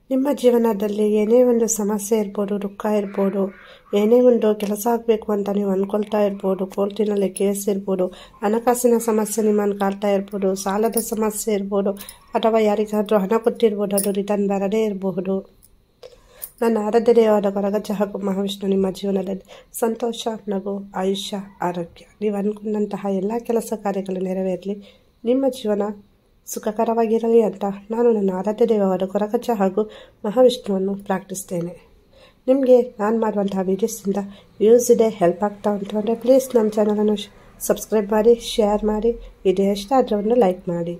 ನಿಮ್ಮ ಜೀವನದಲ್ಲಿ ಏನೇ ಒಂದು ಸಮಸ್ಯೆ ಇರ್ಬೋದು, ದುಃಖ ಇರ್ಬೋದು, ಏನೇ ಒಂದು ಕೆಲಸ ಆಗಬೇಕು ಅಂತ ನೀವು ಅಂದ್ಕೊಳ್ತಾ ಇರ್ಬೋದು, ಕೋರ್ಟಿನಲ್ಲಿ ಕೇಸ್ ಇರ್ಬೋದು, ಹಣಕಾಸಿನ ಸಮಸ್ಯೆ ನಿಮ್ಮನ್ನು ಕಾಡ್ತಾ ಇರ್ಬೋದು, ಸಾಲದ ಸಮಸ್ಯೆ ಇರ್ಬೋದು, ಅಥವಾ ಯಾರಿಗಾದರೂ ಹಣ ಕೊಟ್ಟಿರ್ಬೋದು, ಅದು ರಿಟರ್ನ್ ಬರದೇ ಇರಬಹುದು. ನನ್ನ ಆರಾಧ್ಯ ದೇವರಾದ ಕೊರಗಜ್ಜ ಹಾಗೂ ಮಹಾವಿಷ್ಣು ನಿಮ್ಮ ಜೀವನದಲ್ಲಿ ಸಂತೋಷ, ನಗು, ಆಯುಷ್ಯ, ಆರೋಗ್ಯ, ನೀವು ಅಂದ್ಕೊಂಡಂತಹ ಎಲ್ಲ ಕೆಲಸ ಕಾರ್ಯಗಳು ನೆರವೇರಲಿ, ನಿಮ್ಮ ಜೀವನ ಸುಖಕರವಾಗಿರಲಿ ಅಂತ ನಾನು ನನ್ನ ಆರಾಧ್ಯ ದೇವರಾದ ಕೊರಗಜ್ಜ ಹಾಗೂ ಮಹಾವಿಷ್ಣುವನ್ನು ಪ್ರಾರ್ಥಿಸ್ತೇನೆ. ನಿಮಗೆ ನಾನು ಮಾಡುವಂತಹ ವೀಡಿಯೋಸಿಂದ ಯೂಸ್ ಇದೆ, ಹೆಲ್ಪ್ ಆಗ್ತಾ ಉಂಟು ಅಂದರೆ ಪ್ಲೀಸ್ ನಮ್ಮ ಚಾನಲನ್ನು ಸಬ್ಸ್ಕ್ರೈಬ್ ಮಾಡಿ, ಶೇರ್ ಮಾಡಿ, ವಿಡಿಯೋ ಇಷ್ಟ ಆದರೆ ಒಂದು ಲೈಕ್ ಮಾಡಿ.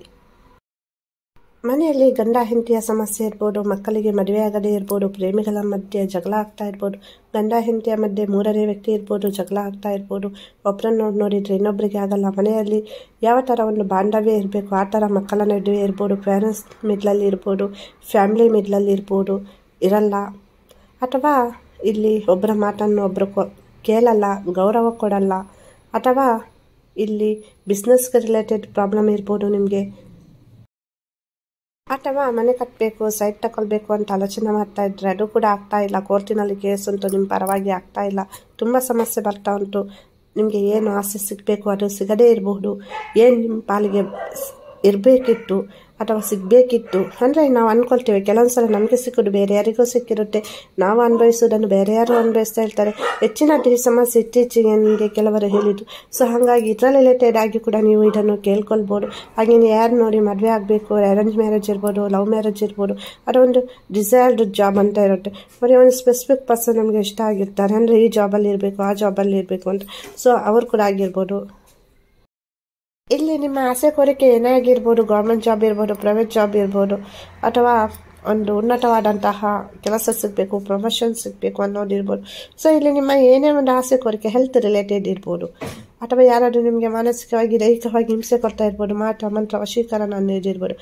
ಮನೆಯಲ್ಲಿ ಗಂಡ ಹೆಂಡತಿಯ ಸಮಸ್ಯೆ ಇರ್ಬೋದು, ಮಕ್ಕಳಿಗೆ ಮದುವೆ ಆಗದೇ ಇರ್ಬೋದು, ಪ್ರೇಮಿಗಳ ಮಧ್ಯೆ ಜಗಳ ಆಗ್ತಾ ಇರ್ಬೋದು, ಗಂಡ ಹೆಂಡತಿಯ ಮಧ್ಯೆ ಮೂರನೇ ವ್ಯಕ್ತಿ ಇರ್ಬೋದು, ಜಗಳ ಆಗ್ತಾ ಇರ್ಬೋದು, ಒಬ್ಬರನ್ನು ನೋಡಿದರೆ ಇನ್ನೊಬ್ಬರಿಗೆ ಆಗಲ್ಲ, ಮನೆಯಲ್ಲಿ ಯಾವ ಥರ ಒಂದು ಬಾಂಧವ್ಯ ಇರಬೇಕು ಆ ಥರ ಮಕ್ಕಳ ನಡುವೆ ಇರ್ಬೋದು, ಪೇರೆಂಟ್ಸ್ ಮಿಡ್ಲಲ್ಲಿ ಇರ್ಬೋದು, ಫ್ಯಾಮಿಲಿ ಮಿಡ್ಲಲ್ಲಿ ಇರ್ಬೋದು, ಇರಲ್ಲ, ಅಥವಾ ಇಲ್ಲಿ ಒಬ್ಬರ ಮಾತನ್ನು ಒಬ್ಬರು ಕೇಳಲ್ಲ, ಗೌರವ ಕೊಡಲ್ಲ, ಅಥವಾ ಇಲ್ಲಿ ಬಿಸ್ನೆಸ್ಗೆ ರಿಲೇಟೆಡ್ ಪ್ರಾಬ್ಲಮ್ ಇರ್ಬೋದು ನಿಮಗೆ, ಅಥವಾ ಮನೆ ಕಟ್ಟಬೇಕು, ಸೈಟ್ ತಗೊಳ್ಬೇಕು ಅಂತ ಆಲೋಚನೆ ಮಾಡ್ತಾ ಇದ್ರೆ ಅದು ಕೂಡ ಆಗ್ತಾ ಇಲ್ಲ, ಕೋರ್ಟಿನಲ್ಲಿ ಕೇಸ್ ಉಂಟು, ನಿಮ್ಮ ಪರವಾಗಿ ಆಗ್ತಾ ಇಲ್ಲ, ತುಂಬ ಸಮಸ್ಯೆ ಬರ್ತಾ ಉಂಟು, ನಿಮಗೆ ಏನು ಆಸೆ ಸಿಗಬೇಕು ಅದು ಸಿಗದೇ ಇರಬಹುದು, ಏನು ನಿಮ್ಮ ಪಾಲಿಗೆ ಇರಬೇಕಿತ್ತು ಅಥವಾ ಸಿಗಬೇಕಿತ್ತು ಅಂದರೆ ನಾವು ಅಂದ್ಕೊಳ್ತೇವೆ. ಕೆಲವೊಂದು ಸಲ ನಮಗೆ ಸಿಕ್ಕೋದು ಬೇರೆ ಯಾರಿಗೂ ಸಿಕ್ಕಿರುತ್ತೆ, ನಾವು ಅನುಭವಿಸೋದನ್ನು ಬೇರೆ ಯಾರು ಅನುಭವಿಸ್ತಾ ಇರ್ತಾರೆ. ಹೆಚ್ಚಿನ ಸಮಸ್ಯೆ ಇತ್ತೀಚೆಗೆ ನನಗೆ ಕೆಲವರು ಹೇಳಿದ್ದು. ಸೊ ಹಾಗಾಗಿ ಇದರ ರಿಲೇಟೆಡ್ ಆಗಿ ಕೂಡ ನೀವು ಇದನ್ನು ಕೇಳ್ಕೊಳ್ಬೋದು. ಹಾಗೆ ಯಾರು ನೋಡಿ ಮದುವೆ ಆಗಬೇಕು, ಅರೇಂಜ್ ಮ್ಯಾರೇಜ್ ಇರ್ಬೋದು, ಲವ್ ಮ್ಯಾರೇಜ್ ಇರ್ಬೋದು, ಅದರ ಒಂದು ಡಿಸೈರ್ಡ್ ಜಾಬ್ ಅಂತ ಇರುತ್ತೆ. ಬರೀ ಒಂದು ಸ್ಪೆಸಿಫಿಕ್ ಪರ್ಸನ್ ನಮಗೆ ಇಷ್ಟ ಆಗಿರ್ತಾರೆ, ಅಂದರೆ ಈ ಜಾಬಲ್ಲಿ ಇರಬೇಕು, ಆ ಜಾಬಲ್ಲಿ ಇರಬೇಕು ಅಂತ. ಸೊ ಅವ್ರು ಕೂಡ ಆಗಿರ್ಬೋದು. ಇಲ್ಲಿ ನಿಮ್ಮ ಆಸೆ ಕೋರಿಕೆ ಏನೇ ಆಗಿರ್ಬೋದು, ಗೌರ್ಮೆಂಟ್ ಜಾಬ್ ಇರ್ಬೋದು, ಪ್ರೈವೇಟ್ ಜಾಬ್ ಇರ್ಬೋದು, ಅಥವಾ ಒಂದು ಉನ್ನತವಾದಂತಹ ಕೆಲಸ ಸಿಗಬೇಕು, ಪ್ರಮೋಷನ್ ಸಿಗಬೇಕು ಅನ್ನೋದಿರ್ಬೋದು. ಸೊ ಇಲ್ಲಿ ನಿಮ್ಮ ಏನೇ ಒಂದು ಆಸೆ ಕೋರಿಕೆ ಹೆಲ್ತ್ ರಿಲೇಟೆಡ್ ಇರ್ಬೋದು, ಅಥವಾ ಯಾರಾದರೂ ನಿಮಗೆ ಮಾನಸಿಕವಾಗಿ ದೈಹಿಕವಾಗಿ ಹಿಂಸೆ ಕೊಡ್ತಾ ಇರ್ಬೋದು, ಮಾಟ ಮಂತ್ರ ವಶೀಕರಣ ಅನ್ನೋದಿರ್ಬೋದು,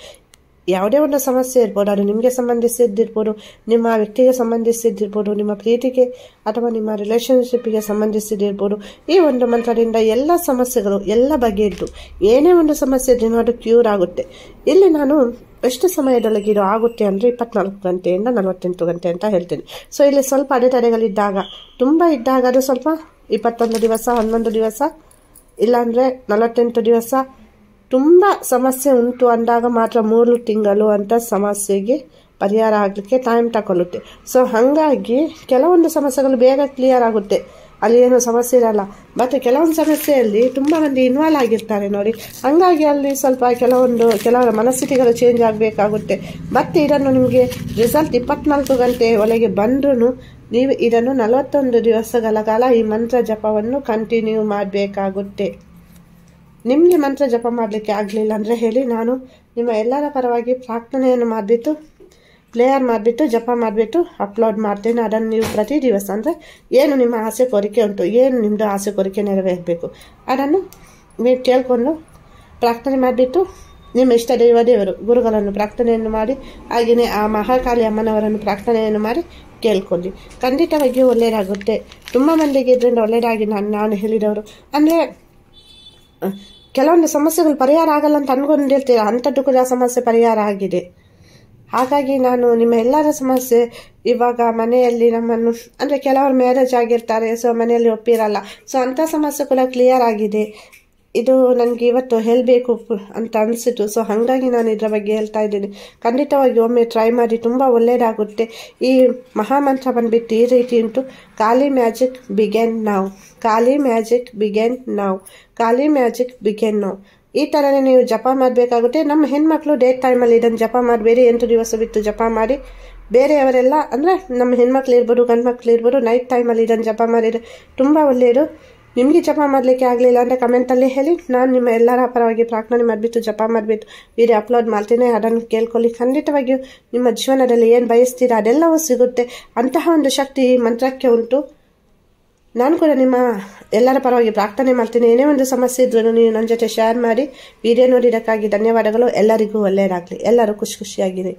ಯಾವುದೇ ಒಂದು ಸಮಸ್ಯೆ ಇರ್ಬೋದು, ಅದು ನಿಮಗೆ ಸಂಬಂಧಿಸಿದ್ದಿರ್ಬೋದು, ನಿಮ್ಮ ವ್ಯಕ್ತಿಗೆ ಸಂಬಂಧಿಸಿದ್ದಿರ್ಬೋದು, ನಿಮ್ಮ ಪ್ರೀತಿಗೆ ಅಥವಾ ನಿಮ್ಮ ರಿಲೇಷನ್ಶಿಪ್ಗೆ ಸಂಬಂಧಿಸಿದಿರ್ಬೋದು. ಈ ಒಂದು ಮಂತ್ರದಿಂದ ಎಲ್ಲ ಸಮಸ್ಯೆಗಳು ಎಲ್ಲ ಬಗೆಯಿದ್ದು ಏನೇ ಒಂದು ಸಮಸ್ಯೆ ಇದ್ರೂ ಅದು ಕ್ಯೂರ್ ಆಗುತ್ತೆ. ಇಲ್ಲಿ ನಾನು ಎಷ್ಟು ಸಮಯದೊಳಗೆ ಇದು ಆಗುತ್ತೆ ಅಂದರೆ 24 ಗಂಟೆಯಿಂದ 48 ಗಂಟೆ ಅಂತ ಹೇಳ್ತೀನಿ. ಸೊ ಇಲ್ಲಿ ಸ್ವಲ್ಪ ಅಡೆತಡೆಗಳಿದ್ದಾಗ, ತುಂಬ ಇದ್ದಾಗ ಅದು ಸ್ವಲ್ಪ 21 ದಿವಸ, 11 ದಿವಸ, ಇಲ್ಲಾಂದರೆ 48 ದಿವಸ, ತುಂಬ ಸಮಸ್ಯೆ ಉಂಟು ಅಂದಾಗ ಮಾತ್ರ 3 ತಿಂಗಳು ಅಂತ ಸಮಸ್ಯೆಗೆ ಪರಿಹಾರ ಆಗಲಿಕ್ಕೆ ಟೈಮ್ ತಗೊಳ್ಳುತ್ತೆ. ಸೊ ಹಾಗಾಗಿ ಕೆಲವೊಂದು ಸಮಸ್ಯೆಗಳು ಬೇಗ ಕ್ಲಿಯರ್ ಆಗುತ್ತೆ, ಅಲ್ಲಿ ಏನೂ ಸಮಸ್ಯೆ ಇರಲ್ಲ. ಬಟ್ ಕೆಲವೊಂದು ಸಮಸ್ಯೆಯಲ್ಲಿ ತುಂಬ ಮಂದಿ ಇನ್ವಾಲ್ವ್ ಆಗಿರ್ತಾರೆ ನೋಡಿ, ಹಾಗಾಗಿ ಅಲ್ಲಿ ಸ್ವಲ್ಪ ಕೆಲವರ ಮನಸ್ಥಿತಿಗಳು ಚೇಂಜ್ ಆಗಬೇಕಾಗುತ್ತೆ. ಮತ್ತು ಇದನ್ನು ನಿಮಗೆ ರಿಸಲ್ಟ್ 24 ಗಂಟೆ ಒಳಗೆ ಬಂದ್ರೂ ನೀವು ಇದನ್ನು 41 ದಿವಸಗಳ ಕಾಲ ಈ ಮಂತ್ರ ಜಪವನ್ನು ಕಂಟಿನ್ಯೂ ಮಾಡಬೇಕಾಗುತ್ತೆ. ನಿಮಗೆ ಮಂತ್ರ ಜಪ ಮಾಡಲಿಕ್ಕೆ ಆಗಲಿಲ್ಲ ಅಂದರೆ ಹೇಳಿ, ನಾನು ನಿಮ್ಮ ಎಲ್ಲರ ಪರವಾಗಿ ಪ್ರಾರ್ಥನೆಯನ್ನು ಮಾಡಿಬಿಟ್ಟು ಪ್ಲೇಯರ್ ಮಾಡಿಬಿಟ್ಟು ಜಪ ಮಾಡಿಬಿಟ್ಟು ಅಪ್ಲೋಡ್ ಮಾಡ್ತೇನೆ. ಅದನ್ನು ನೀವು ಪ್ರತಿ ದಿವಸ ಅಂದರೆ ಏನು ನಿಮ್ಮ ಆಸೆ ಕೋರಿಕೆ ಉಂಟು, ಏನು ನಿಮ್ಮದು ಆಸೆ ಕೋರಿಕೆ ನೆರವೇರಬೇಕು ಅದನ್ನು ನೀವು ಕೇಳಿಕೊಂಡು ಪ್ರಾರ್ಥನೆ ಮಾಡಿಬಿಟ್ಟು ನಿಮ್ಮ ಇಷ್ಟ ದೇವರು ಗುರುಗಳನ್ನು ಪ್ರಾರ್ಥನೆಯನ್ನು ಮಾಡಿ, ಹಾಗೆಯೇ ಆ ಮಹಾಕಾಳಿ ಅಮ್ಮನವರನ್ನು ಪ್ರಾರ್ಥನೆಯನ್ನು ಮಾಡಿ ಕೇಳ್ಕೊಳ್ಳಿ. ಖಂಡಿತವಾಗಿಯೂ ಒಳ್ಳೆಯದಾಗುತ್ತೆ. ತುಂಬ ಮಂದಿಗೆ ಇದರಿಂದ ಒಳ್ಳೆಯದಾಗಿ ನಾನು ಹೇಳಿದವರು ಅಂದರೆ ಕೆಲವೊಂದು ಸಮಸ್ಯೆಗಳು ಪರಿಹಾರ ಆಗಲ್ಲ ಅಂತ ಅಂದ್ಕೊಂಡಿರ್ತೀರ, ಅಂಥದ್ದು ಕೂಡ ಸಮಸ್ಯೆ ಪರಿಹಾರ ಆಗಿದೆ. ಹಾಗಾಗಿ ನಾನು ನಿಮ್ಮ ಎಲ್ಲರ ಸಮಸ್ಯೆ ಇವಾಗ ಮನೆಯಲ್ಲಿ ನಮ್ಮನ್ನು ಅಂದರೆ ಕೆಲವರು ಮ್ಯಾರೇಜ್ ಆಗಿರ್ತಾರೆ, ಸೊ ಮನೆಯಲ್ಲಿ ಒಪ್ಪಿರಲ್ಲ, ಸೊ ಅಂಥ ಸಮಸ್ಯೆ ಕೂಡ ಕ್ಲಿಯರ್ ಆಗಿದೆ. ಇದು ನನಗೆ ಇವತ್ತು ಹೇಳಬೇಕು ಅಂತ ಅನಿಸಿತು. ಸೊ ಹಾಗಾಗಿ ನಾನು ಇದರ ಬಗ್ಗೆ ಹೇಳ್ತಾ ಇದ್ದೀನಿ. ಖಂಡಿತವಾಗಿ ಒಮ್ಮೆ ಟ್ರೈ ಮಾಡಿ, ತುಂಬ ಒಳ್ಳೆಯದಾಗುತ್ತೆ. ಈ ಮಹಾಮಂತ್ರ ಬಂದುಬಿಟ್ಟು ಈ ರೀತಿ ಉಂಟು: Kali magic begin now, Kali magic begin now, Kali magic begin now. ಈ ಥರನೇ ನೀವು ಜಪ ಮಾಡಬೇಕಾಗುತ್ತೆ. ನಮ್ಮ ಹೆಣ್ಮಕ್ಳು ಡೇ ಟೈಮಲ್ಲಿ ಇದನ್ನು ಜಪ ಮಾಡಬೇಡಿ, 8 ದಿವಸ ಬಿಟ್ಟು ಜಪ ಮಾಡಿ. ಬೇರೆಯವರೆಲ್ಲ ಅಂದರೆ ನಮ್ಮ ಹೆಣ್ಮಕ್ಳು ಇರ್ಬೋದು, ಗಂಡು ಮಕ್ಳು ಇರ್ಬೋದು, ನೈಟ್ ಟೈಮಲ್ಲಿ ಇದನ್ನು ಜಪ ಮಾಡಿದರೆ ತುಂಬ ಒಳ್ಳೆಯದು. ನಿಮಗೆ ಜಪ ಮಾಡಲಿಕ್ಕೆ ಆಗಲಿಲ್ಲ ಅಂದರೆ ಕಮೆಂಟಲ್ಲಿ ಹೇಳಿ, ನಾನು ನಿಮ್ಮ ಎಲ್ಲರ ಪರವಾಗಿ ಪ್ರಾರ್ಥನೆ ಮಾಡಿಬಿಟ್ಟು ಜಪ ಮಾಡಿಬಿಟ್ಟು ವಿಡಿಯೋ ಅಪ್ಲೋಡ್ ಮಾಡ್ತೀನಿ. ಅದನ್ನು ಕೇಳ್ಕೊಳ್ಳಿ. ಖಂಡಿತವಾಗಿಯೂ ನಿಮ್ಮ ಜೀವನದಲ್ಲಿ ಏನು ಬಯಸ್ತೀರಾ ಅದೆಲ್ಲವೂ ಸಿಗುತ್ತೆ. ಅಂತಹ ಒಂದು ಶಕ್ತಿ ಈ ಮಂತ್ರಕ್ಕೆ ಉಂಟು. ನಾನು ಕೂಡ ನಿಮ್ಮ ಎಲ್ಲರ ಪರವಾಗಿ ಪ್ರಾರ್ಥನೆ ಮಾಡ್ತೀನಿ. ಏನೇ ಒಂದು ಸಮಸ್ಯೆ ಇದ್ರೂ ನೀವು ನನ್ನ ಜೊತೆ ಶೇರ್ ಮಾಡಿ. ವಿಡಿಯೋ ನೋಡಿದ್ದಕ್ಕಾಗಿ ಧನ್ಯವಾದಗಳು. ಎಲ್ಲರಿಗೂ ಒಳ್ಳೆಯದಾಗಲಿ. ಎಲ್ಲರೂ ಖುಷಿಯಾಗಿರಿ.